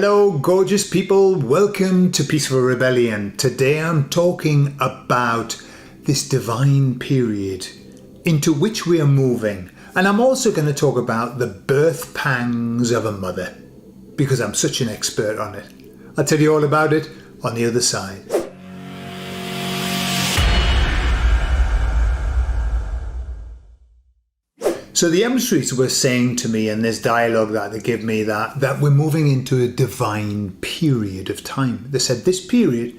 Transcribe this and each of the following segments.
Hello, gorgeous people. Welcome to Peaceful Rebellion. Today I'm talking about this divine period into which we are moving. And I'm also going to talk about the birth pangs of a mother because I'm such an expert on it. I'll tell you all about it on the other side. So the emissaries were saying to me in this dialogue that they give me that we're moving into a divine period of time. They said this period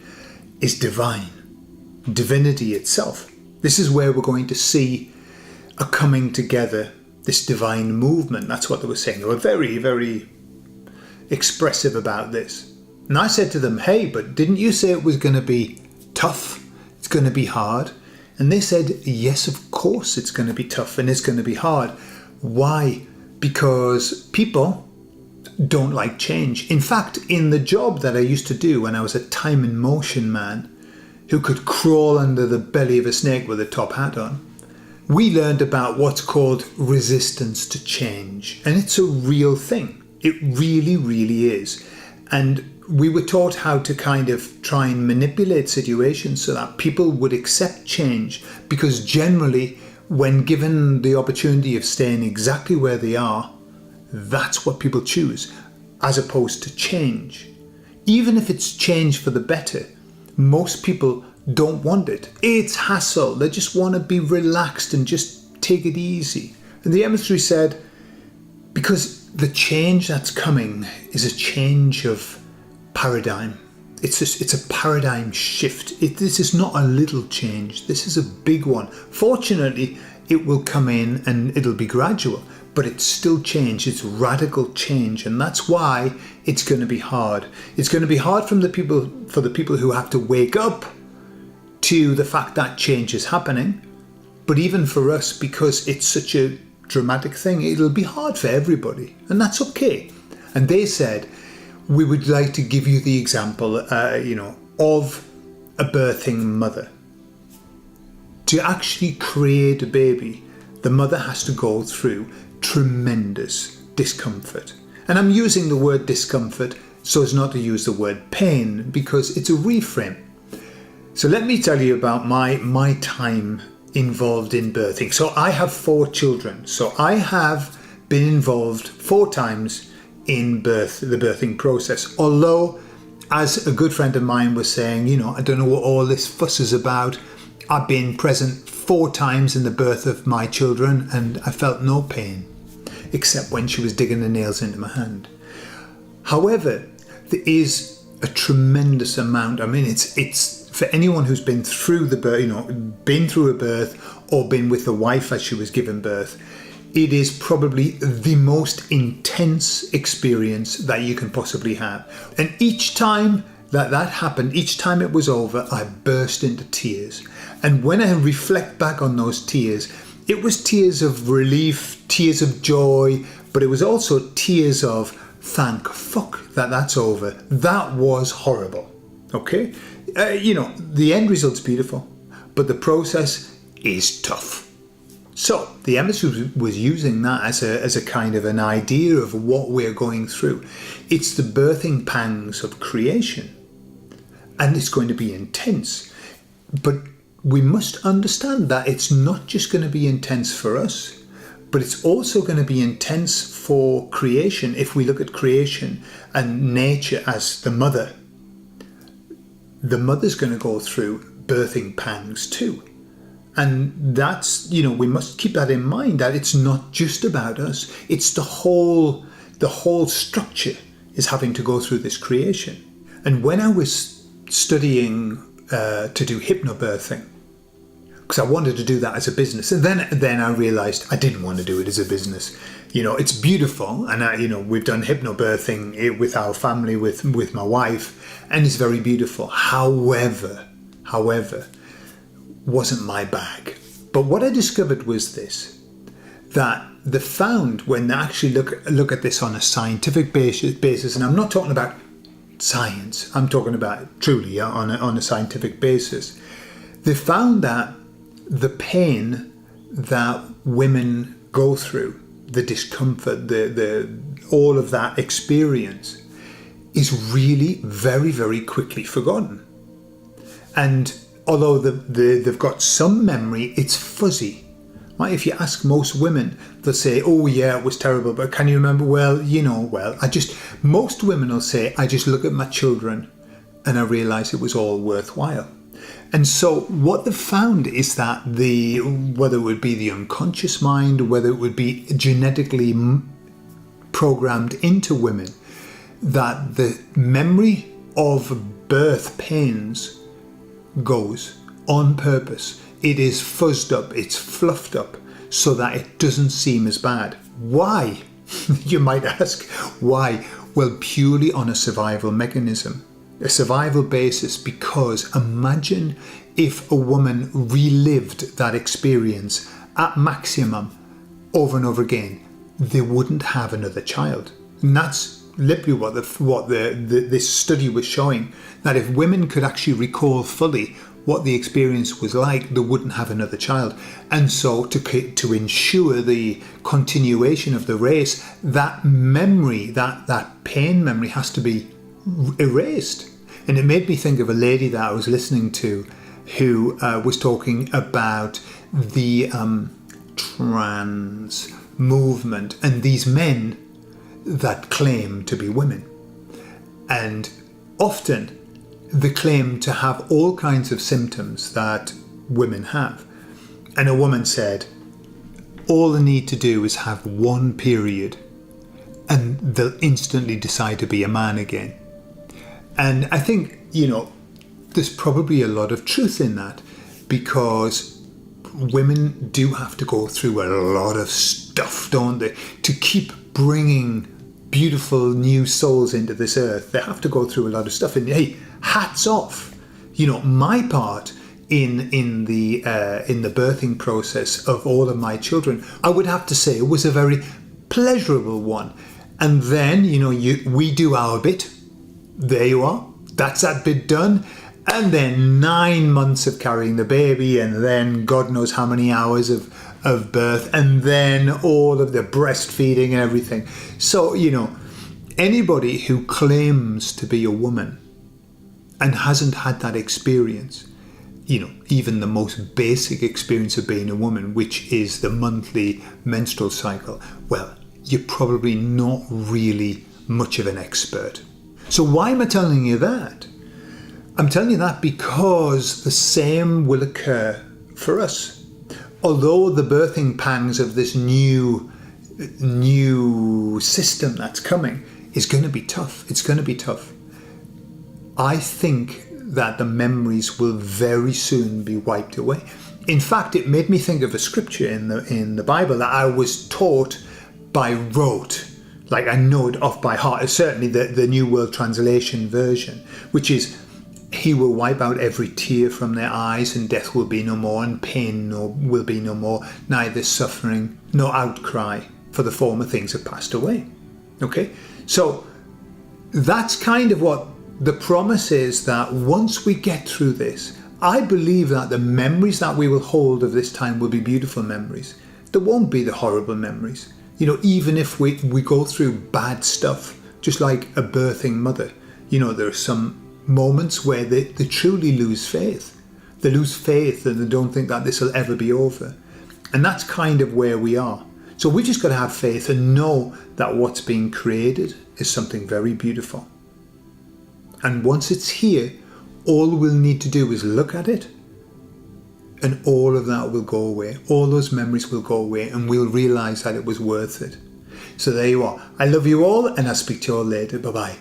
is divine, divinity itself. This is where we're going to see a coming together, this divine movement. That's what they were saying. They were very, very expressive about this. And I said to them, hey, but didn't you say it was going to be tough? It's going to be hard. And they said, yes, of course it's going to be tough and it's going to be hard. Why? Because people don't like change. In fact, in the job that I used to do when I was a time and motion man who could crawl under the belly of a snake with a top hat on, we learned about what's called resistance to change. And it's a real thing. It really, really is. And we were taught how to kind of try and manipulate situations so that people would accept change, because generally when given the opportunity of staying exactly where they are, that's what people choose, as opposed to change. Even if it's change for the better, most people don't want it. It's hassle. They just want to be relaxed and just take it easy. And the emissary said, because the change that's coming is a change of paradigm. It's a paradigm shift. This is not a little change. This is a big one. Fortunately, it will come in and it'll be gradual, but it's still change. It's radical change, and that's why it's going to be hard. It's going to be hard for the people who have to wake up to the fact that change is happening. But even for us, because it's such a dramatic thing, it'll be hard for everybody, and that's okay. And they said, we would like to give you the example, of a birthing mother. To actually create a baby, the mother has to go through tremendous discomfort. And I'm using the word discomfort so as not to use the word pain, because it's a reframe. So let me tell you about my time involved in birthing. So I have 4 children. So I have been involved 4 times in the birthing process. Although, as a good friend of mine was saying, I don't know what all this fuss is about. I've been present 4 times in the birth of my children and I felt no pain, except when she was digging the nails into my hand. However, there is a tremendous amount. I mean, it's for anyone who's been through the birth, been through a birth or been with the wife as she was giving birth, it is probably the most intense experience that you can possibly have. And each time that happened, each time it was over, I burst into tears. And when I reflect back on those tears, it was tears of relief, tears of joy, but it was also tears of thank fuck that that's over. That was horrible. Okay? The end result's beautiful, but the process is tough. So the emissary was using that as a kind of an idea of what we're going through. It's the birthing pangs of creation, and it's going to be intense. But we must understand that it's not just going to be intense for us, but it's also going to be intense for creation. If we look at creation and nature as the mother's going to go through birthing pangs too. And that's, we must keep that in mind, that it's not just about us. It's the whole structure is having to go through this creation. And when I was studying to do hypnobirthing, because I wanted to do that as a business, and then I realized I didn't want to do it as a business. It's beautiful, and we've done hypnobirthing with our family, with my wife, and it's very beautiful. However, wasn't my bag. But what I discovered was this, that they found when they actually look at this on a scientific basis, and I'm not talking about science, I'm talking about truly on a scientific basis, they found that the pain that women go through, the discomfort, the all of that experience is really very, very quickly forgotten. And although they've got some memory, it's fuzzy. Right? If you ask most women, they'll say, oh yeah, it was terrible, but can you remember? Well, most women will say, I just look at my children and I realise it was all worthwhile. And so what they've found is that whether it would be the unconscious mind, whether it would be genetically programmed into women, that the memory of birth pains goes on purpose. It is fuzzed up, it's fluffed up so that it doesn't seem as bad. Why? You might ask, why? Well, purely on a survival mechanism, a survival basis, because imagine if a woman relived that experience at maximum over and over again, they wouldn't have another child. And that's literally what this study was showing, that if women could actually recall fully what the experience was like, they wouldn't have another child. And so to ensure the continuation of the race, that memory, that pain memory has to be erased. And it made me think of a lady that I was listening to who was talking about the trans movement and these men that claim to be women. And often they claim to have all kinds of symptoms that women have. And a woman said, all they need to do is have one period and they'll instantly decide to be a man again. And I think, there's probably a lot of truth in that, because women do have to go through a lot of stuff, don't they? To keep bringing beautiful new souls into this earth, they have to go through a lot of stuff. And hey, hats off. My part in the birthing process of all of my children, I would have to say it was a very pleasurable one. And then, we do our bit. There you are. That's that bit done. And then 9 months of carrying the baby, and then God knows how many hours of birth, and then all of the breastfeeding and everything. So, anybody who claims to be a woman and hasn't had that experience, even the most basic experience of being a woman, which is the monthly menstrual cycle, well, you're probably not really much of an expert. So why am I telling you that? I'm telling you that because the same will occur for us. Although the birthing pangs of this new system that's coming is going to be tough. It's going to be tough. I think that the memories will very soon be wiped away. In fact, it made me think of a scripture in the Bible that I was taught by rote. Like, I know it off by heart. It's certainly the New World Translation version, which is, he will wipe out every tear from their eyes, and death will be no more, and pain will be no more, neither suffering nor outcry, for the former things have passed away. Okay? So that's kind of what the promise is, that once we get through this, I believe that the memories that we will hold of this time will be beautiful memories. There won't be the horrible memories. Even if we go through bad stuff, just like a birthing mother, there are some moments where they truly lose faith. They lose faith and they don't think that this will ever be over. And that's kind of where we are. So we just got to have faith and know that what's being created is something very beautiful. And once it's here, all we'll need to do is look at it, and all of that will go away. All those memories will go away, and we'll realise that it was worth it. So there you are. I love you all, and I'll speak to you all later. Bye-bye.